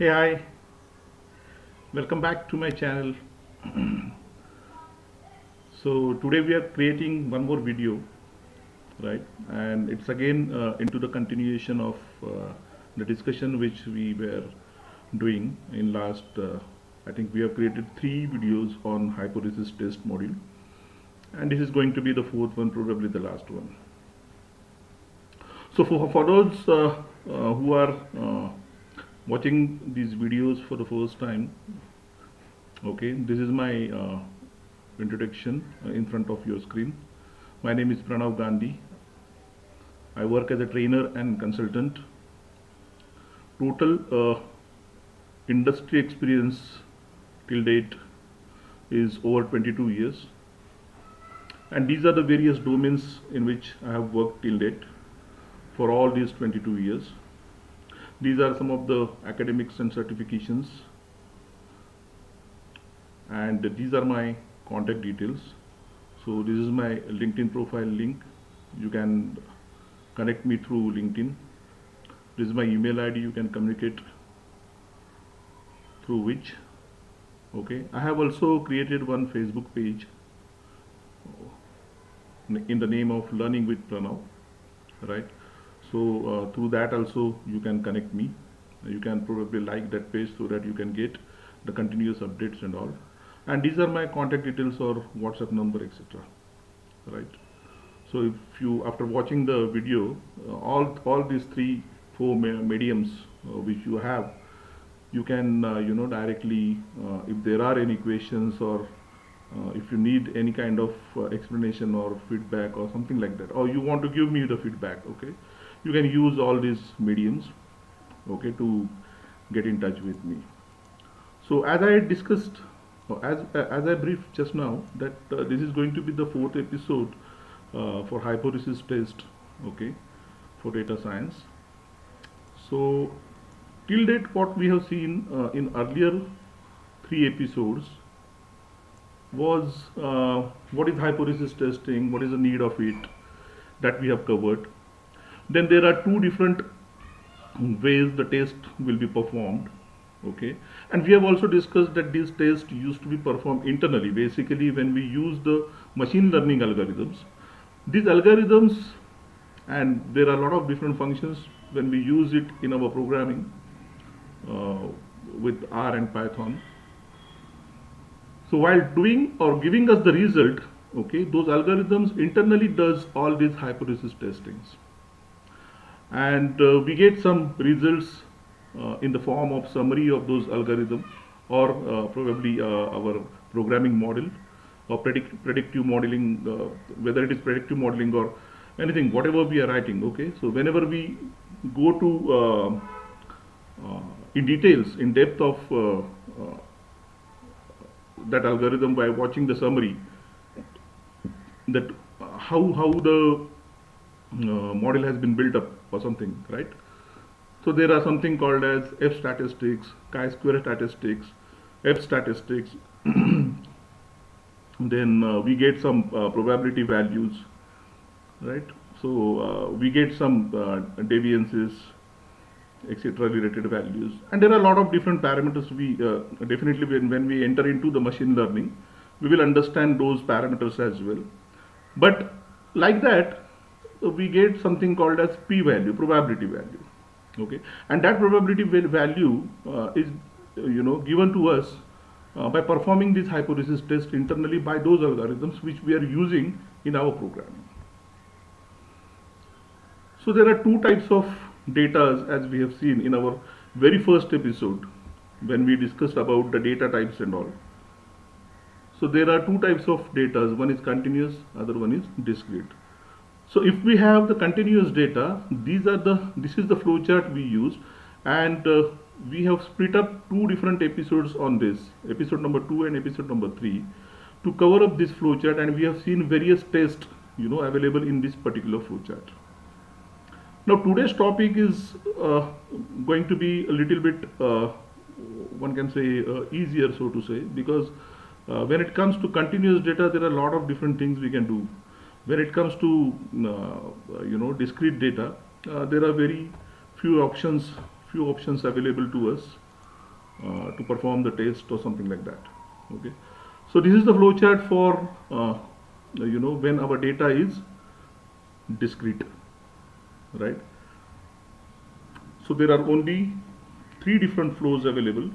Hey, hi, welcome back to my channel. So today we are creating one more video, right? And it's again into the continuation of the discussion which we were doing in last. I think we have created 3 videos on hypothesis test module, and this is going to be the fourth one, probably the last one. So for those who are watching these videos for the first time, okay, this is my introduction in front of your screen. My name is Pranav Gandhi. I work as a trainer and consultant. Total industry experience till date is over 22 years. And these are the various domains in which I have worked till date for all these 22 years. These are some of the academics and certifications. And these are my contact details. So this is my LinkedIn profile link. You can connect me through LinkedIn. This is my email ID. You can communicate through which. Okay. I have also created one Facebook page in the name of Learning with Pranav, right? So through that also you can connect me. You can probably like that page so that you can get the continuous updates and all. And these are my contact details or WhatsApp number, etc. Right. So if you, after watching the video, all these 3-4 mediums which you have, you can directly, if there are any questions or if you need any kind of explanation or feedback or something like that, or you want to give me the feedback, okay, you can use all these mediums, okay, to get in touch with me. So as I discussed, as I briefed just now, that this is going to be the 4th episode for hypothesis test, okay, for data science. So till date, what we have seen in earlier 3 episodes was what is hypothesis testing, what is the need of it, that we have covered. Then there are 2 different ways the test will be performed, okay, and we have also discussed that these tests used to be performed internally, basically when we use the machine learning algorithms. These algorithms, and there are a lot of different functions when we use it in our programming with R and Python. So while doing or giving us the result, okay, those algorithms internally does all these hypothesis testings, and we get some results in the form of summary of those algorithms, or probably our programming model or predictive modeling, whether it is predictive modeling or anything, whatever we are writing, okay. So whenever we go to in details, in depth of that algorithm by watching the summary, that how the model has been built up or something, right? So there are something called as F statistics, chi-square statistics, F statistics. Then we get some probability values, right? So we get some deviances, etc. related values, and there are a lot of different parameters. We definitely, when we enter into the machine learning, we will understand those parameters as well. But like that, we get something called as p-value, probability value, okay, and that probability value is given to us by performing this hypothesis test internally by those algorithms which we are using in our programming. So there are 2 types of data, as we have seen in our very first episode when we discussed about the data types and all. So there are 2 types of data. One is continuous, other one is discrete. So if we have the continuous data, this is the flowchart we use, and we have split up 2 different episodes on this, episode number 2 and episode number 3, to cover up this flowchart, and we have seen various tests available in this particular flowchart. Now today's topic is going to be a little bit, one can say, easier, so to say, because when it comes to continuous data, there are a lot of different things we can do. When it comes to discrete data, there are very few options available to us. to perform the test or something like that. Okay, so this is the flowchart for when our data is discrete, right? So there are only 3 different flows available,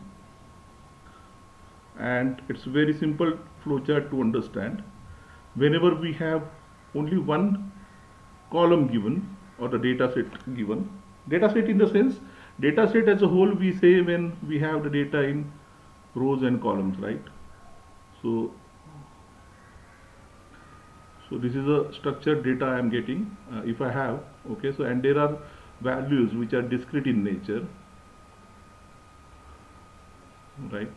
and it's very simple flowchart to understand. Whenever we have only one column given or the data set given, data set in the sense, data set as a whole we say when we have the data in rows and columns, right? So this is a structured data I am getting if I have, okay. So and there are values which are discrete in nature, right?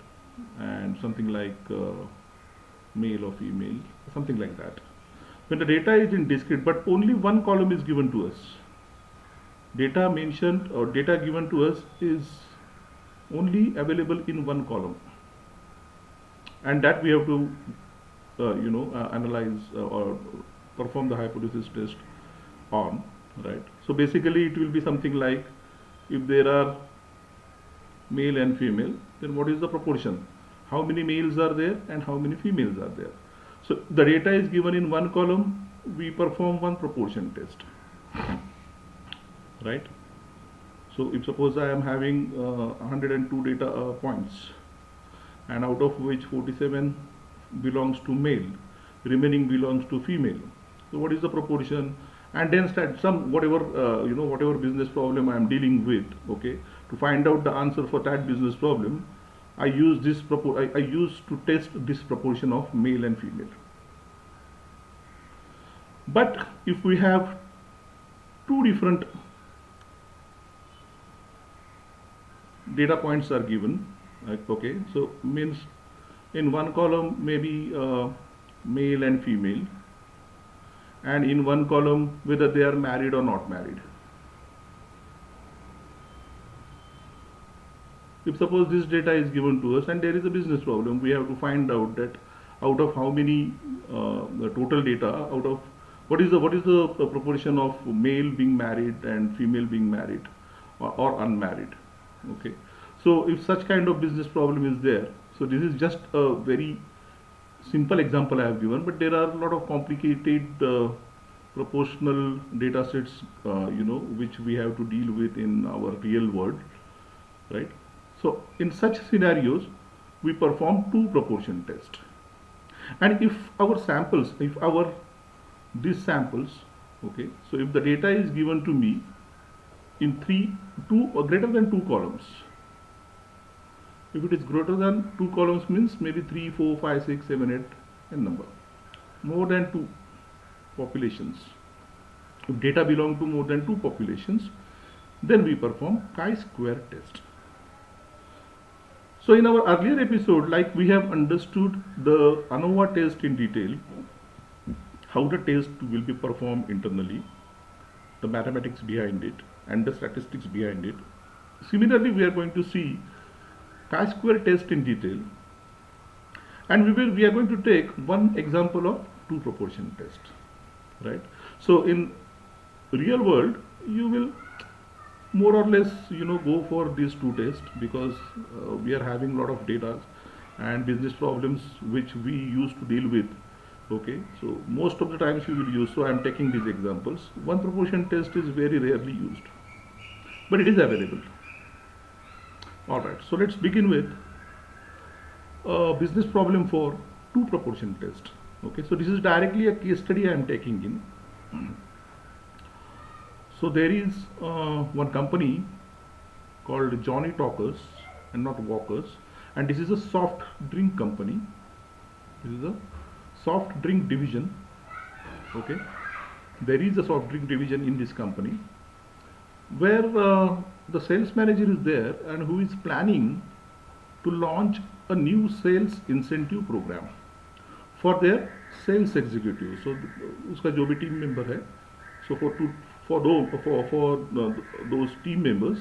And something like male or female, something like that. When the data is in discrete but only one column is given to us, data mentioned or data given to us is only available in one column, and that we have to analyze or perform the hypothesis test on, right? So basically it will be something like, if there are male and female, then what is the proportion? How many males are there and how many females are there? So the data is given in one column, we perform one proportion test, right? So if suppose I am having 102 data points, and out of which 47 belongs to male, remaining belongs to female. So what is the proportion? And then start some whatever whatever business problem I am dealing with. Okay, to find out the answer for that business problem, I use this I use to test this proportion of male and female. But if we have 2 different data points are given, okay, so means in one column maybe male and female, and in one column whether they are married or not married. If suppose this data is given to us and there is a business problem, we have to find out that out of how many the total data, out of what is the proportion of male being married and female being married or unmarried. Okay, so if such kind of business problem is there, so this is just a very simple example I have given, but there are a lot of complicated proportional data sets which we have to deal with in our real world, right? So in such scenarios we perform 2 proportion test, and if our samples, these samples, okay, so if the data is given to me in 2 or greater than 2 columns, if it is greater than 2 columns means maybe 3, 4, 5, 6, 7, 8 and number, more than 2 populations, if data belong to more than 2 populations, then we perform chi-square test. So in our earlier episode, like we have understood the ANOVA test in detail, how the test will be performed internally, the mathematics behind it and the statistics behind it. Similarly, we are going to see chi-square test in detail, and we are going to take one example of 2 proportion test, right? So in real world you will more or less go for these 2 tests, because we are having a lot of data and business problems which we used to deal with. Okay, so most of the times we will use, so I am taking these examples. One proportion test is very rarely used, but it is available. Alright, so let's begin with a business problem for 2 proportion test. Okay, so this is directly a case study I am taking in. So there is one company called Johnny Talkers and not Walkers, and this is a soft drink company. This is a soft drink division. Okay, there is a soft drink division in this company where the sales manager is there and who is planning to launch a new sales incentive program for their sales executive. So uska jo bhi team member hai, so for those team members,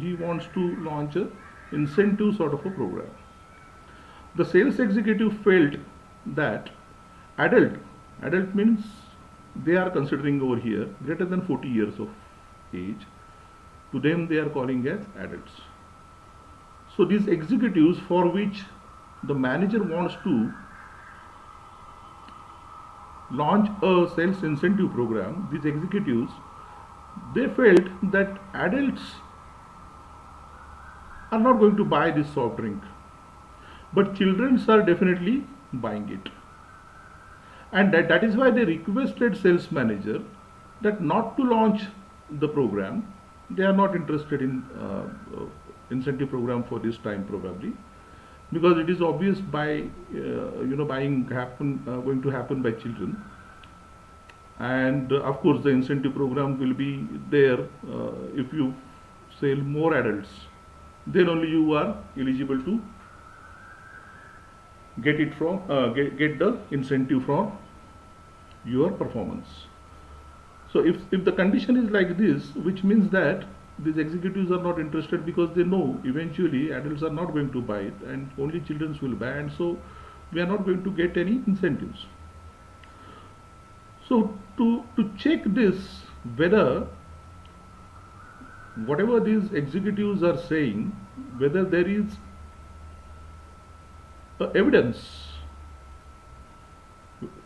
he wants to launch a incentive sort of a program. The sales executive felt that adult means they are considering over here greater than 40 years of age. To them they are calling as adults. So these executives for which the manager wants to launch a sales incentive program, these executives, they felt that adults are not going to buy this soft drink, but children are definitely buying it. And that is why they requested sales manager that not to launch the program. They are not interested in incentive program for this time probably, because it is obvious by buying going to happen by children, and of course the incentive program will be there if you sell more adults, then only you are eligible to get it from get the incentive from your performance. So if the condition is like this, which means that these executives are not interested, because they know eventually adults are not going to buy it and only children will buy, and so we are not going to get any incentives. So to check this, whether whatever these executives are saying, whether there is evidence,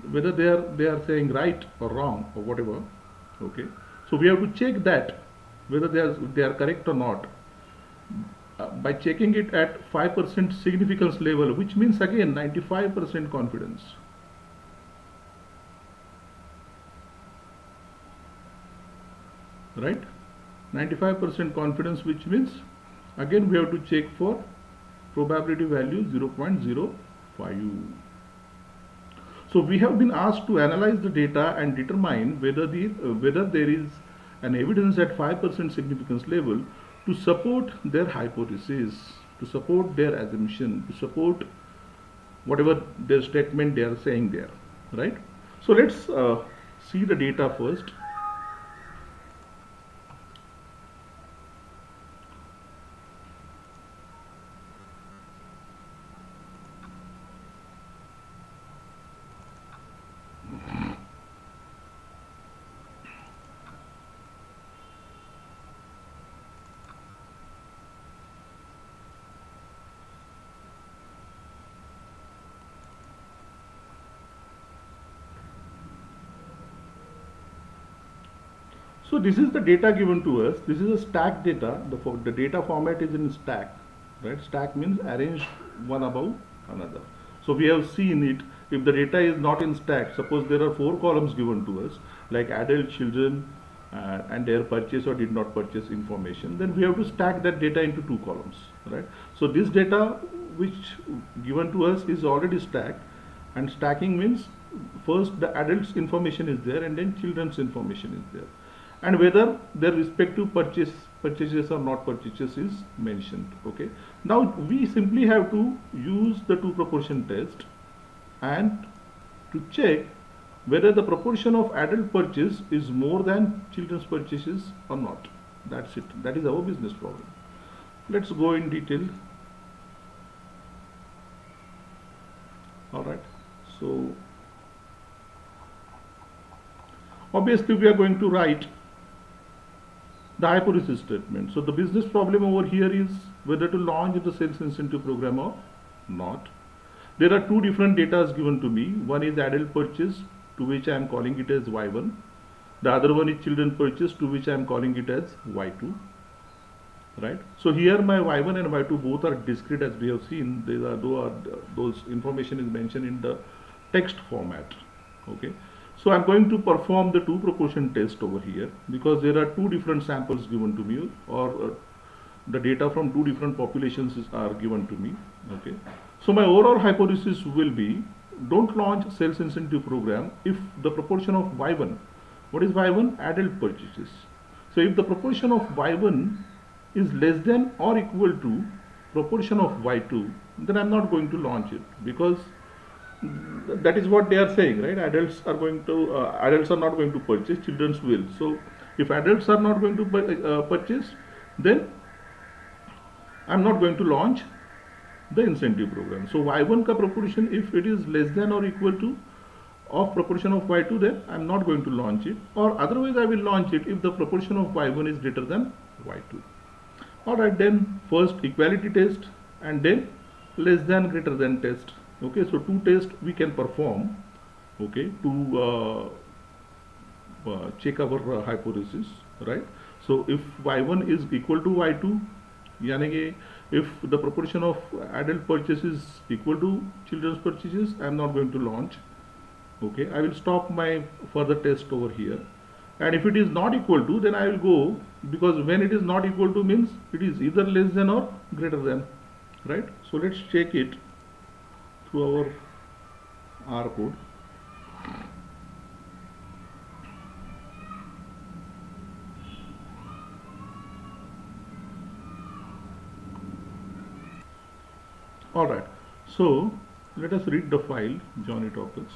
whether they are saying right or wrong or whatever, okay, so we have to check that whether they are correct or not by checking it at 5% significance level, which means again 95% confidence. Right, 95% confidence, which means again we have to check for probability value 0.05. So we have been asked to analyze the data and determine whether there is an evidence at 5% significance level to support their hypothesis, to support their assumption, to support whatever their statement they are saying there, right? So let's see the data first. So this is the data given to us. This is a stack data. The data format is in stack, right? Stack means arranged one above another. So we have seen it. If the data is not in stack, suppose there are 4 columns given to us, like adult, children, and their purchase or did not purchase information, then we have to stack that data into 2 columns, right? So this data which given to us is already stacked, and stacking means first the adults information is there and then children's information is there, and whether their respective purchases or not purchases is mentioned. Okay, now we simply have to use the 2 proportion test and to check whether the proportion of adult purchase is more than children's purchases or not. That's it. That is our business problem. Let's go in detail. All right, so obviously we are going to write the hypothesis statement. So the business problem over here is whether to launch the sales incentive program or not. There are 2 different data given to me. One is adult purchase, to which I am calling it as Y1. The other one is children purchase, to which I am calling it as Y2. Right. So here my Y1 and Y2 both are discrete, as we have seen. Those information is mentioned in the text format. Okay. So I'm going to perform the 2 proportion test over here, because there are 2 different samples given to me, or the data from 2 different populations are given to me. Okay. So my overall hypothesis will be, don't launch sales incentive program if the proportion of Y1, what is Y1? Adult purchases. So if the proportion of Y1 is less than or equal to proportion of Y2, then I'm not going to launch it, because that is what they are saying, right? Adults are not going to purchase, children will. So if adults are not going to purchase, then I'm not going to launch the incentive program. So Y1 ka proportion, if it is less than or equal to of proportion of Y2, then I'm not going to launch it, or otherwise I will launch it if the proportion of Y1 is greater than Y2. Alright, then first equality test. and then less than greater than test. Okay, so two tests we can perform, okay, to check our hypothesis, right? So if y1 is equal to y2, yani कि if the proportion of adult purchases is equal to children's purchases, I am not going to launch. Okay, I will stop my further test over here. And if it is not equal to, then I will go, because when it is not equal to means it is either less than or greater than, right? So let's check it through our R code. Alright, so let us read the file Johnny Topic's.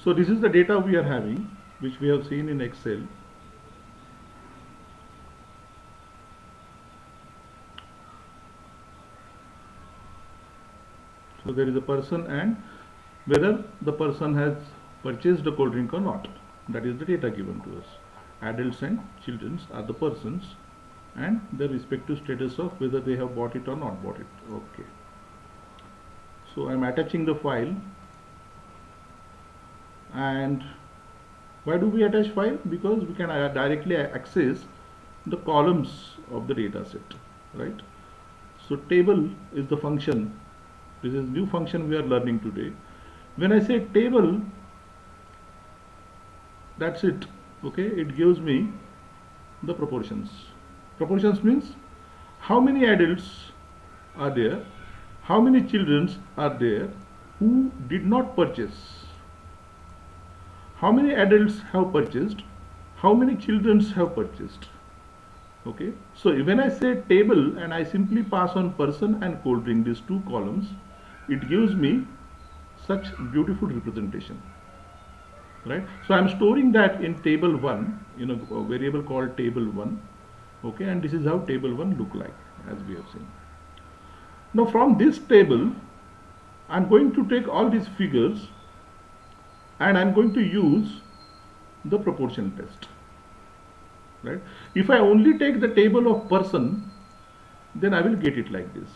So this is the data we are having, which we have seen in Excel. So there is a person and whether the person has purchased a cold drink or not. That is the data given to us. Adults and children are the persons and the respective status of whether they have bought it or not bought it. Okay. So I am attaching the file. And why do we attach file? Because we can directly access the columns of the data set, right? So table is the function. This is new function we are learning today. When I say table, that's it. Okay, it gives me the proportions. Proportions means how many adults are there, how many children are there who did not purchase. How many adults have purchased, how many children have purchased. Okay, so when I say table and I simply pass on person and cold drink, these two columns, it gives me such beautiful representation, right? So I am storing that in table 1, in a variable called table 1. Okay, and this is how table 1 look like, as we have seen. Now from this table I am going to take all these figures and I am going to use the proportion test, right? If I only take the table of person, then I will get it like this.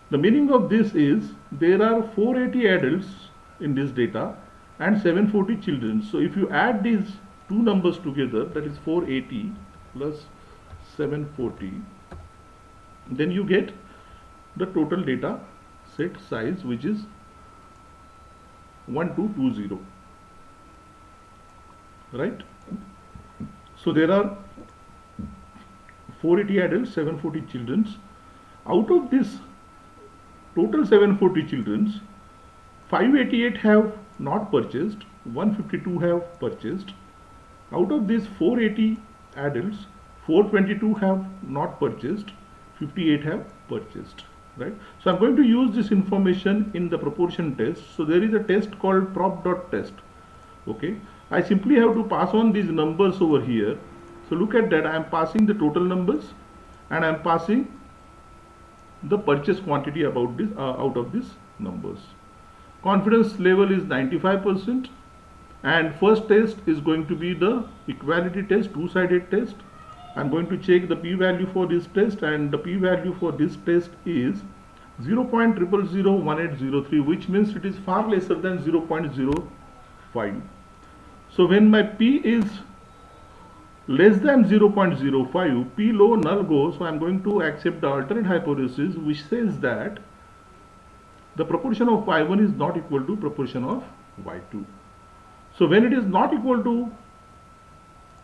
The meaning of this is there are 480 adults in this data and 740 children. So if you add these two numbers together, that is 480 plus 740, then you get the total data set size, which is 1220. Right? So there are 480 adults, 740 children. Out of this total 740 children, 588 have not purchased, 152 have purchased. Out of these 480 adults, 422 have not purchased, 58 have purchased. Right? So I'm going to use this information in the proportion test. So there is a test called prop.test. Okay, I simply have to pass on these numbers over here. So look at that, I am passing the total numbers and I am passing the purchase quantity about this out of these numbers. Confidence level is 95%, and first test is going to be the equality test, two-sided test. I am going to check the p-value for this test, and the p-value for this test is 0.0001803, which means it is far lesser than 0.05. So when my p is less than 0.05, p low, null go, so I am going to accept the alternate hypothesis, which says that the proportion of y1 is not equal to proportion of y2. So when it is not equal to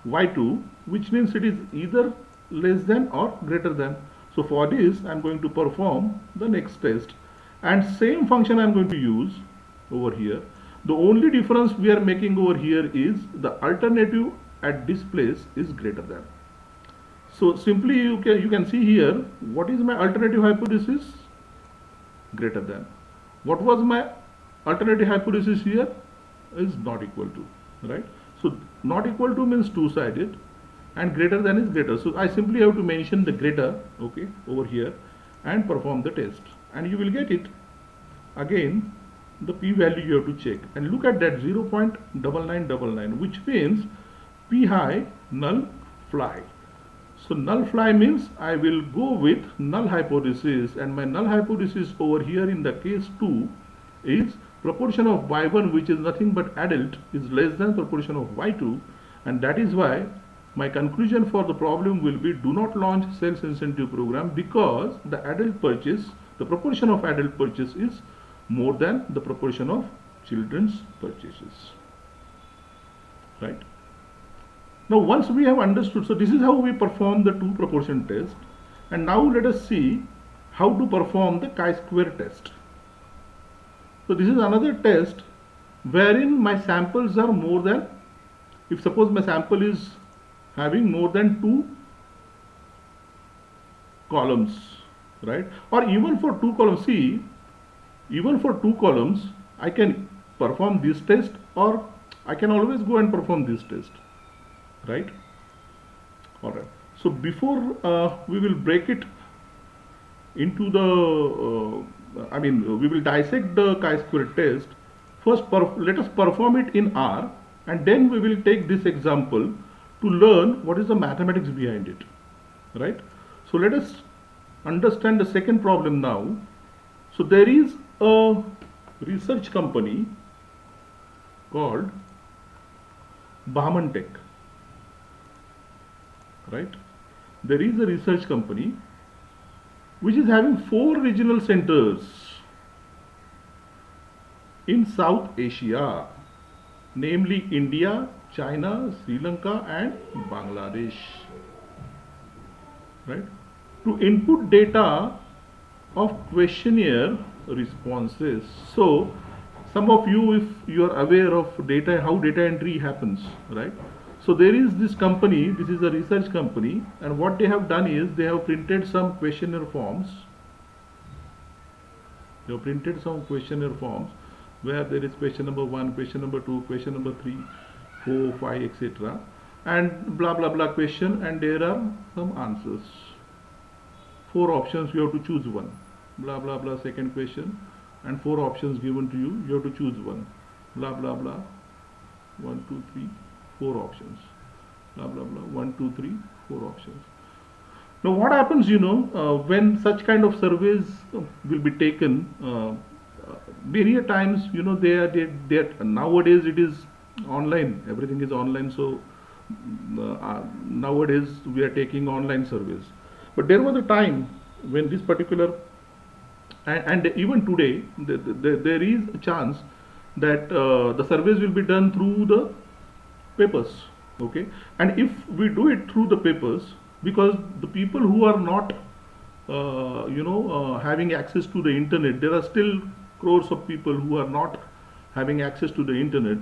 y2, which means it is either less than or greater than. So for this I am going to perform the next test, and same function I am going to use over here. The only difference we are making over here is the alternative at this place is greater than. So simply you can see here, what is my alternative hypothesis? Greater than. What was my alternative hypothesis here? is not equal to, right? So not equal to means two-sided, and greater than is greater. So I simply have to mention the greater, okay, over here, and perform the test, and you will get it. Again, the p-value you have to check, and look at that 0.9999, which means p high null fly. So null fly means I will go with null hypothesis, and my null hypothesis over here in the case 2 is proportion of y1, which is nothing but adult, is less than proportion of y2, and that is why my conclusion for the problem will be do not launch sales incentive program, because the adult purchase, the proportion of adult purchase is more than the proportion of children's purchases, right? Now once we have understood, so this is how we perform the two proportion test, and now let us see how to perform the chi-square test. So this is another test wherein my samples are more than, if suppose my sample is having more than 2 columns, right? Or even for 2 columns, see, even for 2 columns I can perform this test, or I can always go and perform this test, right? Alright, so before we will break it into the we will dissect the chi-square test. First let us perform it in R, and then we will take this example to learn what is the mathematics behind it, right? So let us understand the second problem now. So there is a research company called BahmanTech, right? There is a research company which is having 4 regional centers in South Asia, namely India, China, Sri Lanka and Bangladesh, right? To input data of questionnaire responses. So some of you, if you are aware of data, how data entry happens, right? So there is this company, this is a research company, and what they have done is they have printed some questionnaire forms. They have printed some questionnaire forms where there is question number 1, question number 2, question number 3, 4, 5, etc. and blah blah blah question, and there are some answers. 4 options, you have to choose one. Blah blah blah second question, and 4 options given to you, you have to choose one. Blah blah blah 1, 2, 3, 4 options. Blah blah blah 1, 2, 3, 4 options. Now what happens, when such kind of surveys will be taken, many times, they are nowadays it is online, everything is online, so nowadays we are taking online surveys. But there was a time when this particular, and even today, there is a chance that the surveys will be done through the papers, okay? And if we do it through the papers, because the people who are not having access to the internet, there are still crores of people who are not having access to the internet,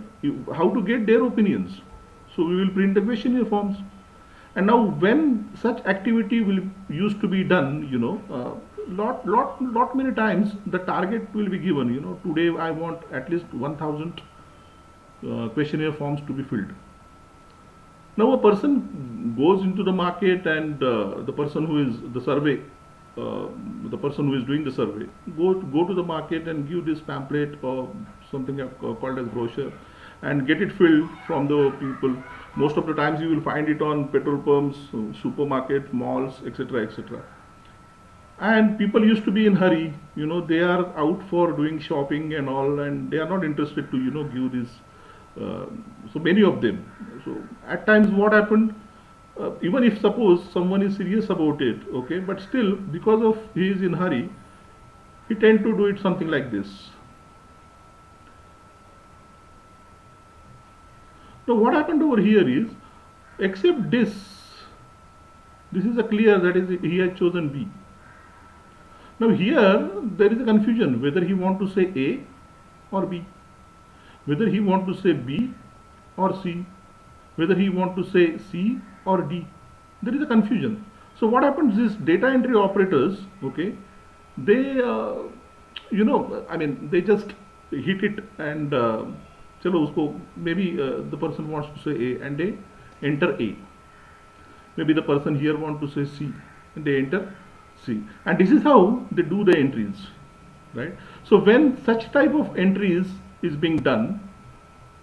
how to get their opinions? So we will print the questionnaire forms. And now when such activity will used to be done, lot many times the target will be given, today I want at least 1000 questionnaire forms to be filled. Now a person goes into the market, and the person who is the survey, the person who is doing the survey, go to the market and give this pamphlet or something called as brochure, and get it filled from the people. Most of the times you will find it on petrol pumps, supermarket, malls, etc., etc. And people used to be in hurry, they are out for doing shopping and all, and they are not interested to give this. So many of them. So at times what happened, even if suppose someone is serious about it, okay, but still because of he is in hurry, he tend to do it something like this. Now what happened over here is, except this is a clear, that is he has chosen B. Now here there is a confusion whether he want to say A or B, whether he want to say B or C, whether he want to say C or D. There is a confusion. So what happens is, data entry operators, okay, they they just hit it and चलो उसको maybe the person wants to say A and they enter A. Maybe the person here want to say C and they enter C, and this is how they do the entries, right? So when such type of entries is being done,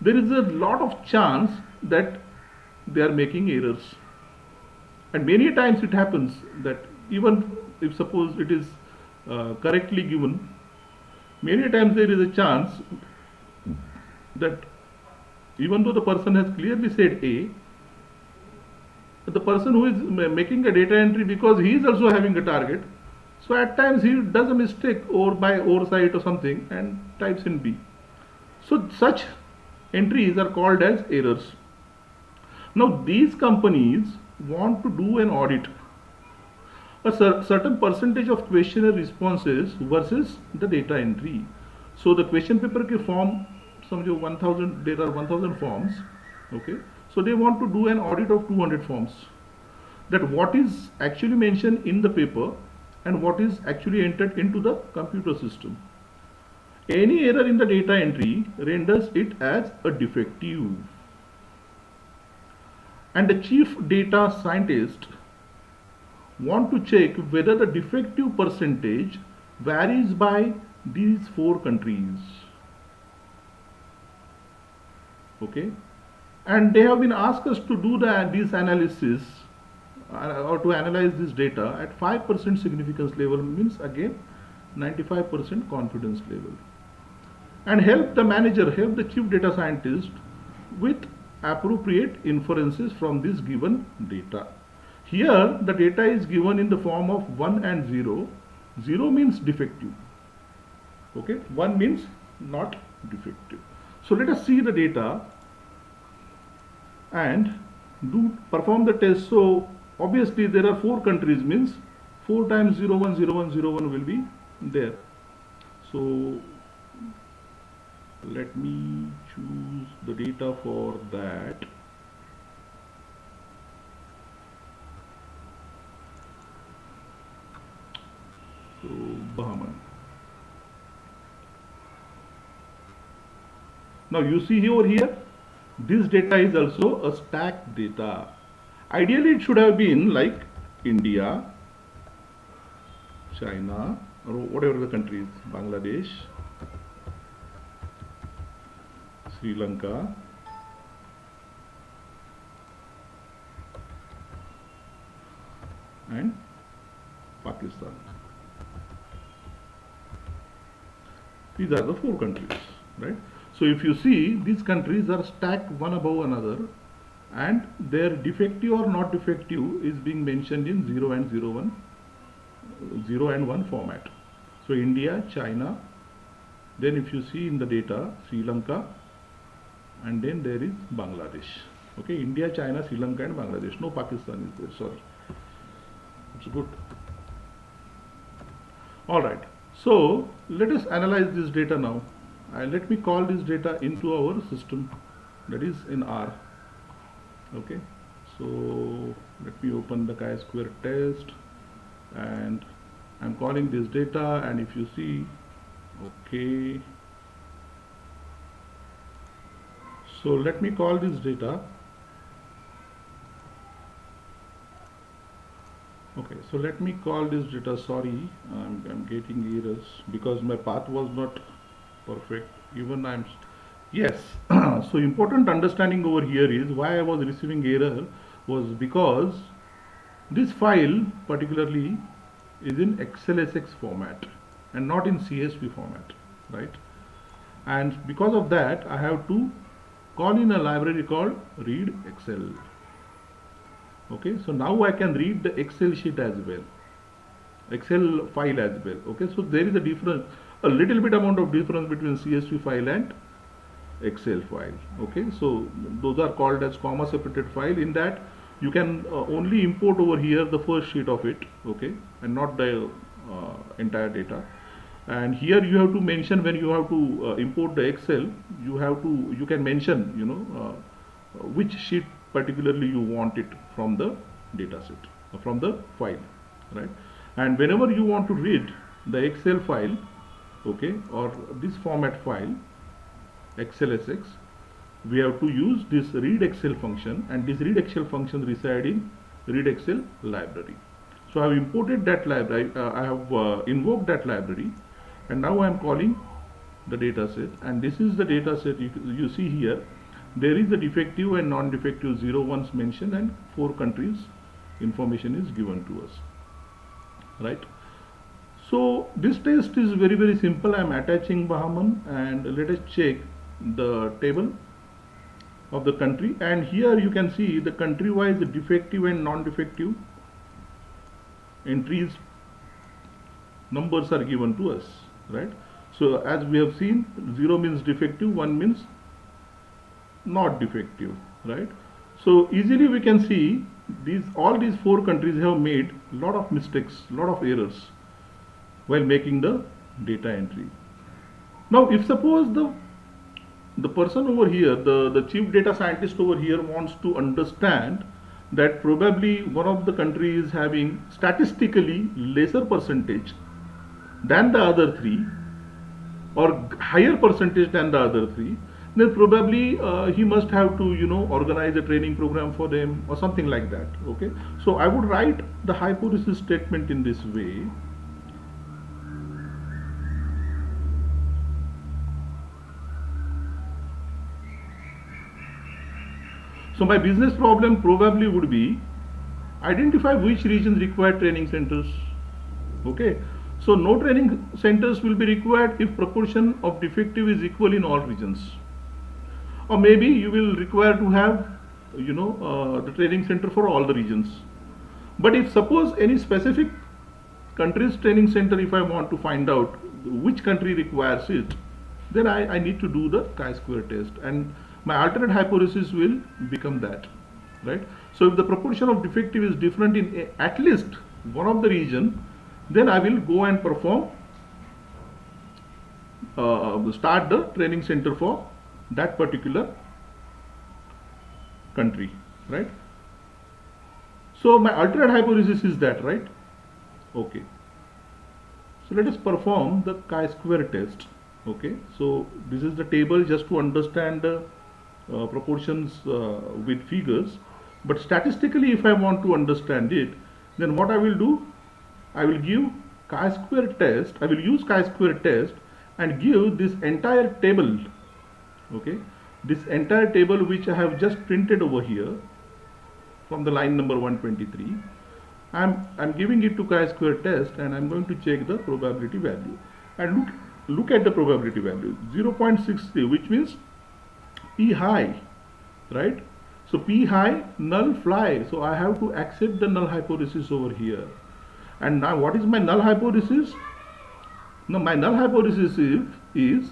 there is a lot of chance that they are making errors, and many times it happens that even if suppose it is correctly given, many times there is a chance that even though the person has clearly said A, the person who is making a data entry, because he is also having a target, so at times he does a mistake or by oversight or something and types in B. So such entries are called as errors. Now these companies want to do an audit, a certain percentage of questionnaire responses versus the data entry. So the question paper ke form, समझो 1000, there are 1000 forms, okay? So they want to do an audit of 200 forms, that what is actually mentioned in the paper and what is actually entered into the computer system. Any error in the data entry renders it as a defective, and the chief data scientist want to check whether the defective percentage varies by these 4 countries, okay? And they have been asked us to do this analysis or to analyze this data at 5% significance level, means again 95% confidence level, and help the manager, help the chief data scientist with appropriate inferences from this given data. Here the data is given in the form of 1 and 0. 0 means defective, okay? 1 means not defective. So let us see the data and perform the test. So obviously there are 4 countries, means 4 times 0 1 0 1 0 1 will be there. So let me choose the data for that. So Bahman. Now you see over here, this data is also a stacked data. Ideally it should have been like India, China, or whatever the countries, Bangladesh, Sri Lanka, and Pakistan. These are the 4 countries, right? So if you see, these countries are stacked one above another, and their defective or not defective is being mentioned in 0 and 0 1 format. So India, China, then if you see in the data, Sri Lanka, and then there is Bangladesh. Okay, India, China, Sri Lanka and Bangladesh. No Pakistan is there, sorry. It's good. Alright, so let us analyze this data now. Let me call this data into our system, that is in R. Okay, so let me open the chi-square test, and I'm calling this data, and if you see, okay, so let me call this data. Okay, so let me call this data, sorry, I'm getting errors because my path was not perfect. Even yes. So important understanding over here is why I was receiving error was because this file particularly is in XLSX format and not in CSV format, right? And because of that I have to call in a library called read Excel. Okay, so now I can read the Excel sheet as well, Excel file as well. Okay, so there is a difference, a little bit amount of difference between CSV file and Excel file. Okay, so those are called as comma separated file. In that you can only import over here the first sheet of it, okay, and not the entire data. And here you have to mention, when you have to import the Excel, you can mention, you know, which sheet particularly you want it from the data set, from the file, right? And whenever you want to read the Excel file, okay, or this format file XLSX, we have to use this read Excel function, and this read Excel function reside in read Excel library. So I have imported that library, I have invoked that library, and now I am calling the data set, and this is the data set. You see here there is the defective and non-defective 0 ones mentioned, and 4 countries information is given to us, right? So this test is very simple. I am attaching Bahman, and let us check the table of the country, and here you can see the country wise defective and non-defective entries numbers are given to us, right? So as we have seen, 0 means defective, 1 means not defective, right? So easily we can see all these 4 countries have made lot of mistakes, lot of errors while making the data entry. Now if suppose the person over here, the chief data scientist over here wants to understand that probably one of the countries is having statistically lesser percentage than the other 3, or higher percentage than the other 3, then probably he must have to, you know, organize a training program for them or something like that. Okay, so I would write the hypothesis statement in this way. So my business problem probably would be identify which regions require training centers. Okay, so no training centers will be required if proportion of defective is equal in all regions. Or maybe you will require to have, you know, the training center for all the regions. But if suppose any specific country's training center, if I want to find out which country requires it, then I need to do the chi-square test, and my alternate hypothesis will become that, right? So if the proportion of defective is different in at least one of the region, then I will go and perform start the training center for that particular country, right? So my alternate hypothesis is that, right? Okay, so let us perform the chi-square test. Okay, so this is the table just to understand the proportions with figures, but statistically if I want to understand it, then what I will do, I will give chi-square test, I will use chi-square test and give this entire table, okay, this entire table which I have just printed over here from the line number 123. I'm giving it to chi-square test, and I'm going to check the probability value, and look at the probability value 0.63, which means P high, right? So P high, null fly, so I have to accept the null hypothesis over here. And now what is my null hypothesis? Now my null hypothesis is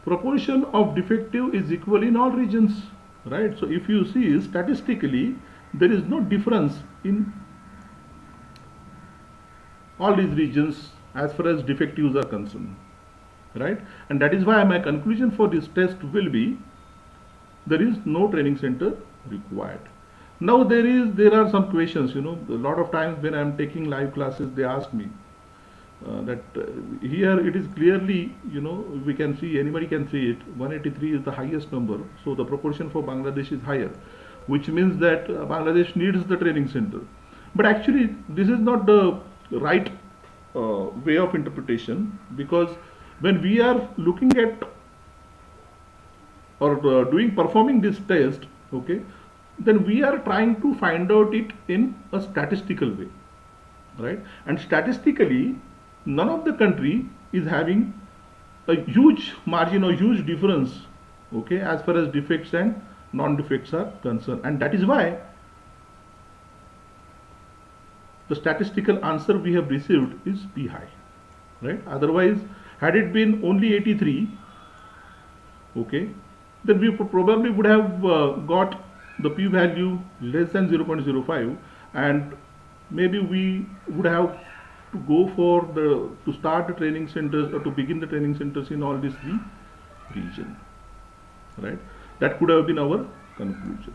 proportion of defective is equal in all regions, right? So if you see statistically there is no difference in all these regions as far as defectives are concerned, right? And that is why my conclusion for this test will be there is no training center required. Now there are some questions, you know, a lot of times when I am taking live classes they ask me here it is clearly, you know, we can see, anybody can see it, 183 is the highest number, so the proportion for Bangladesh is higher, which means that Bangladesh needs the training center. But actually this is not the right way of interpretation, because when we are looking at or performing this test, okay, then we are trying to find out it in a statistical way, right? And statistically none of the country is having a huge margin or huge difference, okay, as far as defects and non-defects are concerned, and that is why the statistical answer we have received is P high, right? Otherwise, had it been only 83, okay, then we probably would have got the P value less than 0.05, and maybe we would have to go for to start the training centers or to begin the training centers in all these 3 regions, right? That could have been our conclusion.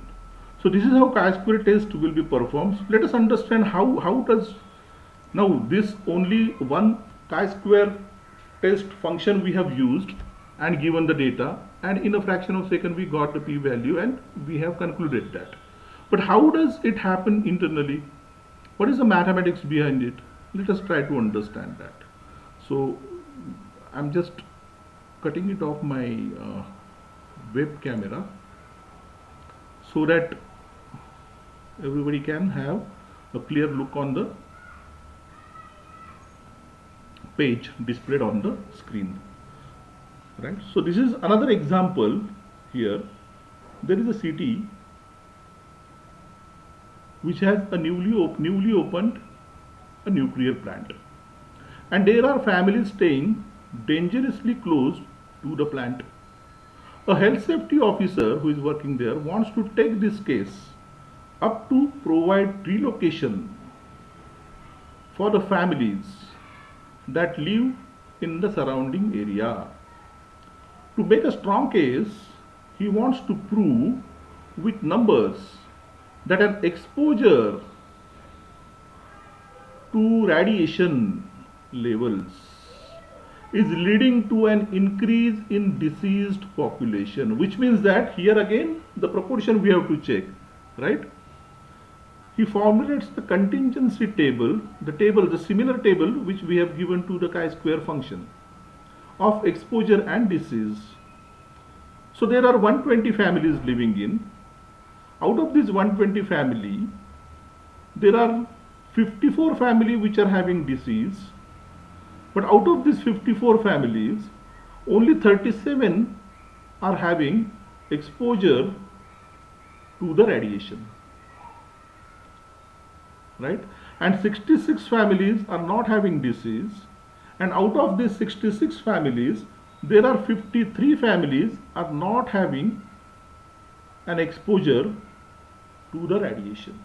So this is how chi-square test will be performed. Let us understand how does now this only one chi-square test function we have used, and given the data, and in a fraction of a second we got the p-value and we have concluded that. But how does it happen internally? What is the mathematics behind it? Let us try to understand that. So I'm just cutting it off my web camera so that everybody can have a clear look on the page displayed on the screen. Right. So this is another example here. There is a city which has a newly opened a nuclear plant, and there are families staying dangerously close to the plant. A health safety officer who is working there wants to take this case up to provide relocation for the families that live in the surrounding area. To make a strong case, he wants to prove with numbers that an exposure to radiation levels is leading to an increase in deceased population, which means that here again the proportion we have to check, right? He formulates the contingency table, the similar table which we have given to the chi-square function of exposure and disease. So there are 120 families living in. Out of this 120 family, there are 54 families which are having disease. But out of these 54 families, only 37 are having exposure to the radiation. Right? And 66 families are not having disease. And out of these 66 families, there are 53 families are not having an exposure to the radiation.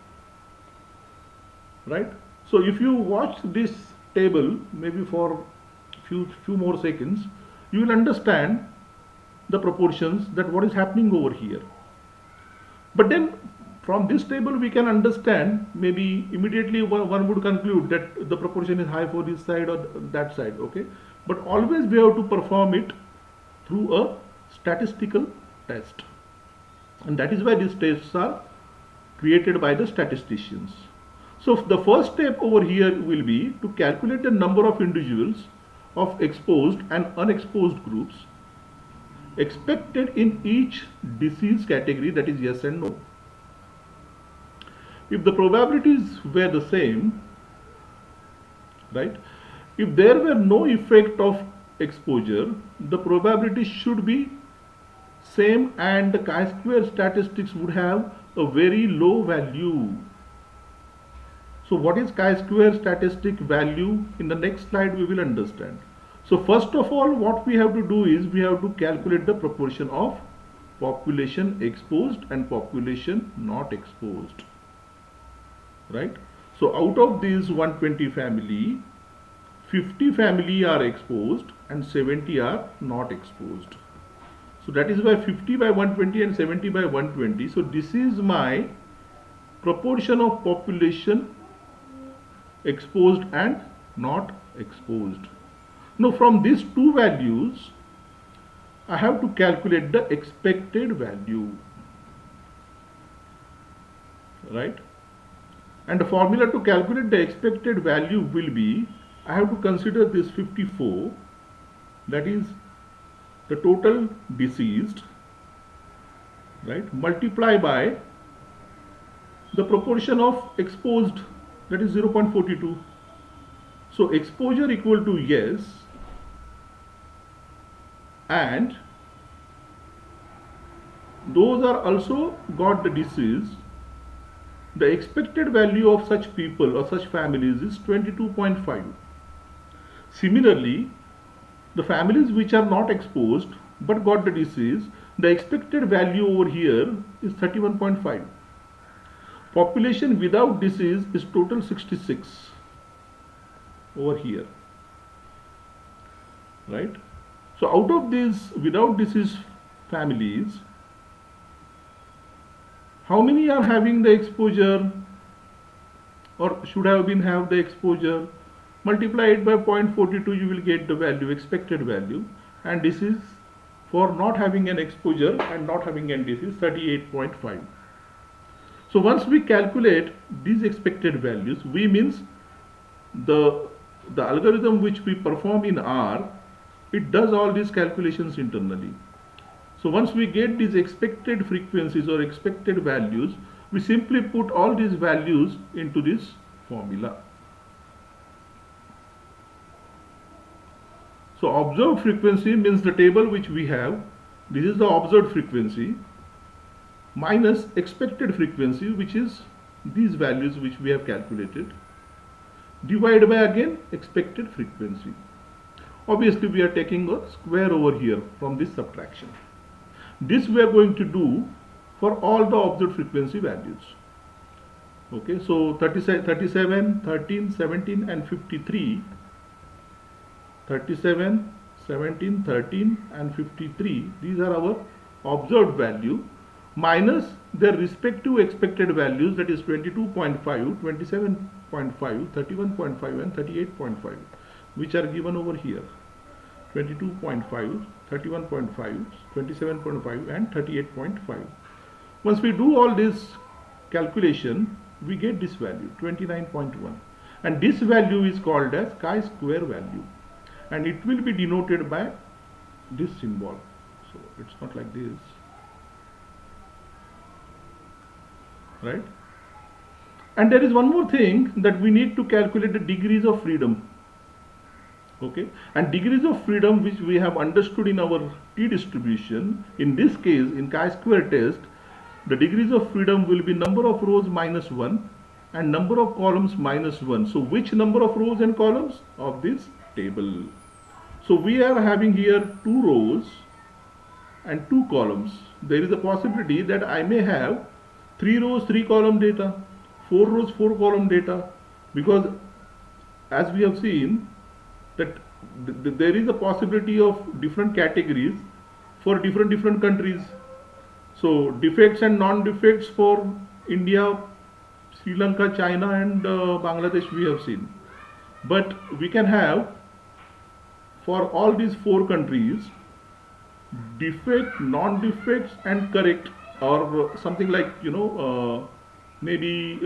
Right? So if you watch this table maybe for few more seconds, you will understand the proportions, that what is happening over here. But then from this table we can understand, maybe immediately one would conclude that the proportion is high for this side or that side, okay? But always we have to perform it through a statistical test. And that is why these tests are created by the statisticians. So the first step over here will be to calculate the number of individuals of exposed and unexposed groups expected in each disease category, that is yes and no. If the probabilities were the same, right, if there were no effect of exposure, the probability should be same and the chi-square statistics would have a very low value. So what is chi-square statistic value? In the next slide we will understand. So first of all, what we have to do is we have to calculate the proportion of population exposed and population not exposed. Right? So out of these 120 family, 50 family are exposed and 70 are not exposed. So that is why 50 by 120 and 70 by 120. So this is my proportion of population exposed and not exposed. Now from these two values, I have to calculate the expected value. Right? And the formula to calculate the expected value will be, I have to consider this 54, that is the total deceased, right, multiply by the proportion of exposed, that is 0.42. So exposure equal to yes, and those are also got the disease. The expected value of such people or such families is 22.5. Similarly, the families which are not exposed but got the disease, the expected value over here is 31.5. Population without disease is total 66 over here. Right? So out of these without disease families, how many are having the exposure or should have been have the exposure? Multiply it by 0.42, you will get the value, expected value, and this is for not having an exposure and not having NDC is 38.5. So once we calculate these expected values, we means the algorithm which we perform in R, it does all these calculations internally. So once we get these expected frequencies or expected values, we simply put all these values into this formula. So observed frequency means the table which we have, this is the observed frequency, minus expected frequency, which is these values which we have calculated, divided by again expected frequency. Obviously we are taking a square over here from this subtraction. This we are going to do for all the observed frequency values. Okay, so 37, 13, 17 and 53, 37, 17, 13 and 53, these are our observed value minus their respective expected values, that is 22.5, 27.5, 31.5 and 38.5, which are given over here. 22.5, 31.5, 27.5 and 38.5. Once we do all this calculation, we get this value 29.1, and this value is called as chi-square value, and it will be denoted by this symbol. So it's not like this, right? And there is one more thing, that we need to calculate the degrees of freedom. Okay, and degrees of freedom which we have understood in our T distribution, in this case in chi-square test, the degrees of freedom will be number of rows minus 1 and number of columns minus 1. So which number of rows and columns of this table? So we are having here 2 rows and 2 columns. There is a possibility that I may have 3 rows 3 column data, 4 rows 4 column data, because as we have seen that there is a possibility of different categories for different countries. So defects and non-defects for India, Sri Lanka, China and Bangladesh we have seen. But we can have for all these 4 countries defect, non-defects and correct, or something like, you know, maybe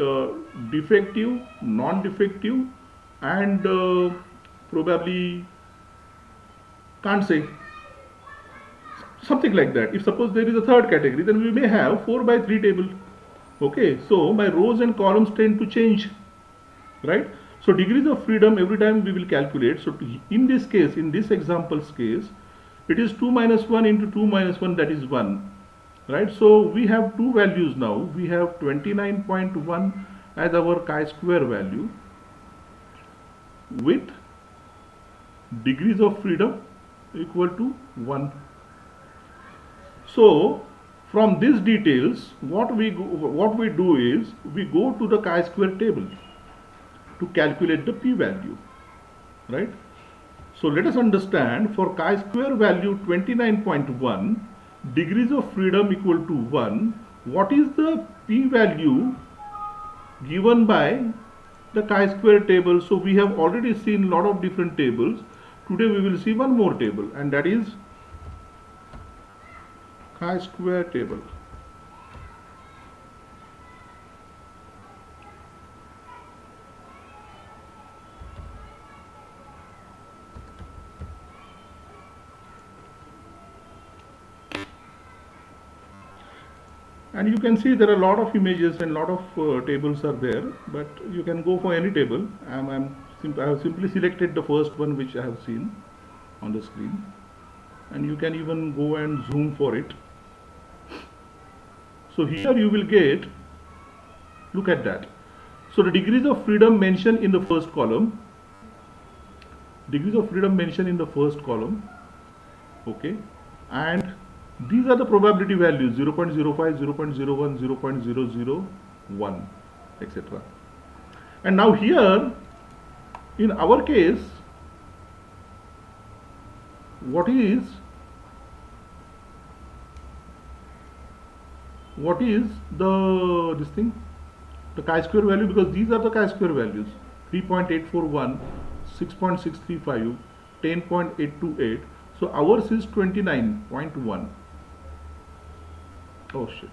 defective, non-defective and probably can't say, something like that. If suppose there is a third category, then we may have 4 by 3 table. Okay, so my rows and columns tend to change, right? So degrees of freedom every time we will calculate. So in this case, in this example's case, it is 2 minus 1 into 2 minus 1, that is 1, right? So we have 2 values now. We have 29.1 as our chi-square value with degrees of freedom equal to 1. So from these details, what we do is we go to the chi-square table to calculate the p-value, right? So let us understand, for chi-square value 29.1, degrees of freedom equal to 1, what is the p-value given by the chi-square table? So we have already seen a lot of different tables. Today we will see one more table, and that is chi-square table. And you can see there are a lot of images and a lot of tables are there, but you can go for any table. I have simply selected the first one which I have seen on the screen, and you can even go and zoom for it. So here you will get, look at that. So the degrees of freedom mentioned in the first column, okay, and these are the probability values 0.05, 0.01, 0.001, etc. And now here in our case, what is the chi-square value, because these are the chi-square values: 3.841, 6.635, 10.828. So ours is 29.1. Oh shit.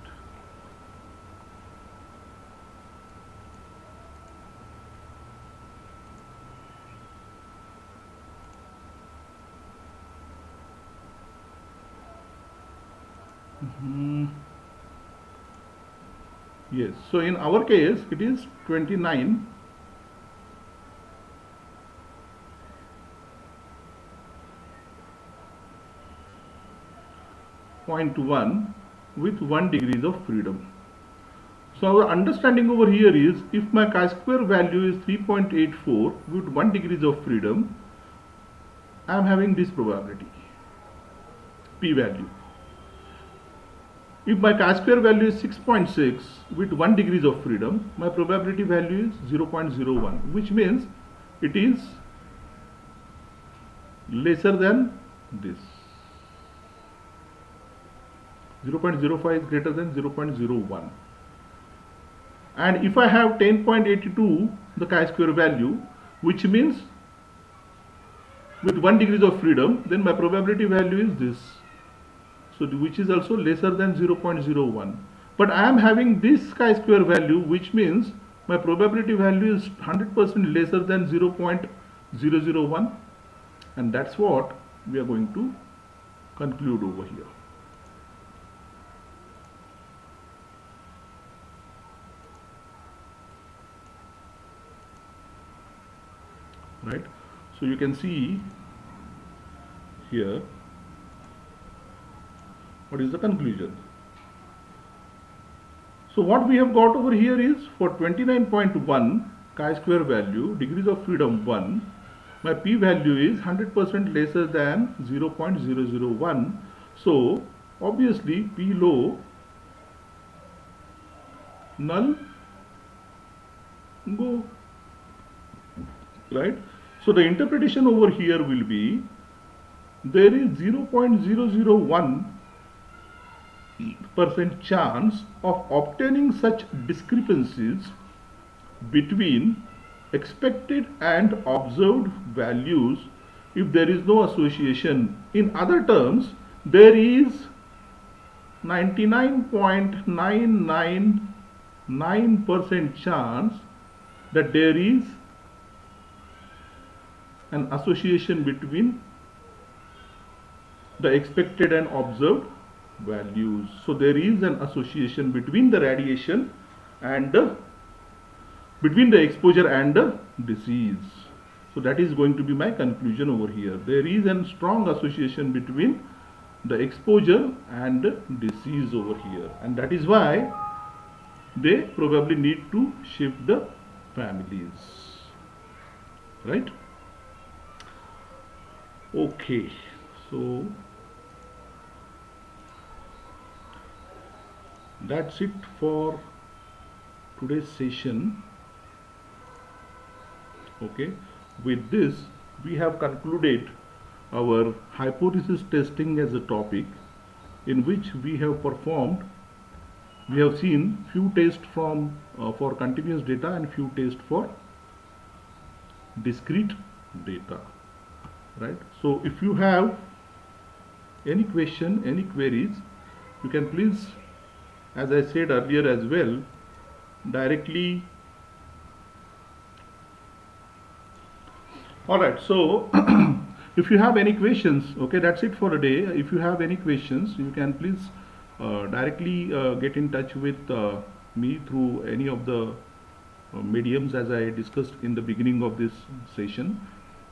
Yes, so in our case it is 29.1 with 1 degrees of freedom. So our understanding over here is, if my chi-square value is 3.84 with 1 degrees of freedom, I am having this probability, p-value. If my chi-square value is 6.6 with 1 degrees of freedom, my probability value is 0.01, which means it is lesser than this. 0.05 is greater than 0.01. And if I have 10.82 the chi-square value, which means with 1 degrees of freedom, then my probability value is this. So which is also lesser than 0.01. But I am having this chi-square value, which means my probability value is 100% lesser than 0.001, and that's what we are going to conclude over here. Right? So you can see here what is the conclusion. So what we have got over here is, for 29.1 chi-square value, degrees of freedom 1, my p-value is 100% lesser than 0.001. So obviously p low, null, go. Right? So the interpretation over here will be, there is 0.001% chance of obtaining such discrepancies between expected and observed values if there is no association. In other terms, there is 99.999% chance that there is an association between the expected and observed values. So there is an association between the radiation and between the exposure and the disease. So that is going to be my conclusion over here. There is a strong association between the exposure and the disease over here, and that is why they probably need to shift the families. Right? Okay, so that's it for today's session. Okay, with this we have concluded our hypothesis testing as a topic, in which we have seen few tests from for continuous data and few tests for discrete data. Right? So if you have any question, any queries, you can please, as I said earlier as well, directly. Alright, so if you have any questions, okay, that's it for a day. If you have any questions, you can please directly get in touch with me through any of the mediums as I discussed in the beginning of this session.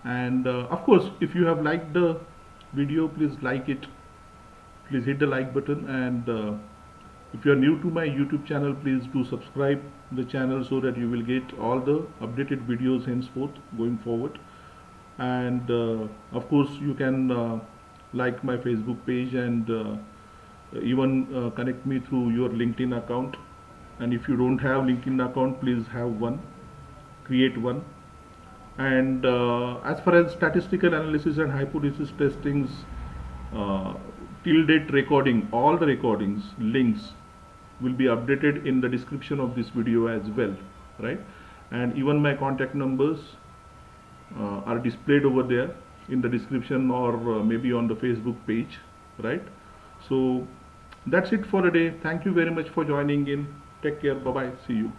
And of course, if you have liked the video, please like it, please hit the like button, and if you are new to my YouTube channel, please do subscribe the channel so that you will get all the updated videos henceforth going forward. And of course, you can like my Facebook page, and even connect me through your LinkedIn account. And if you don't have LinkedIn account, please have one, create one. And as far as statistical analysis and hypothesis testings till date recording, all the recordings links will be updated in the description of this video as well, right? And even my contact numbers are displayed over there. in the description, or maybe on the Facebook page, right? So that's it for today. Thank you very much for joining in. Take care. Bye bye. See you.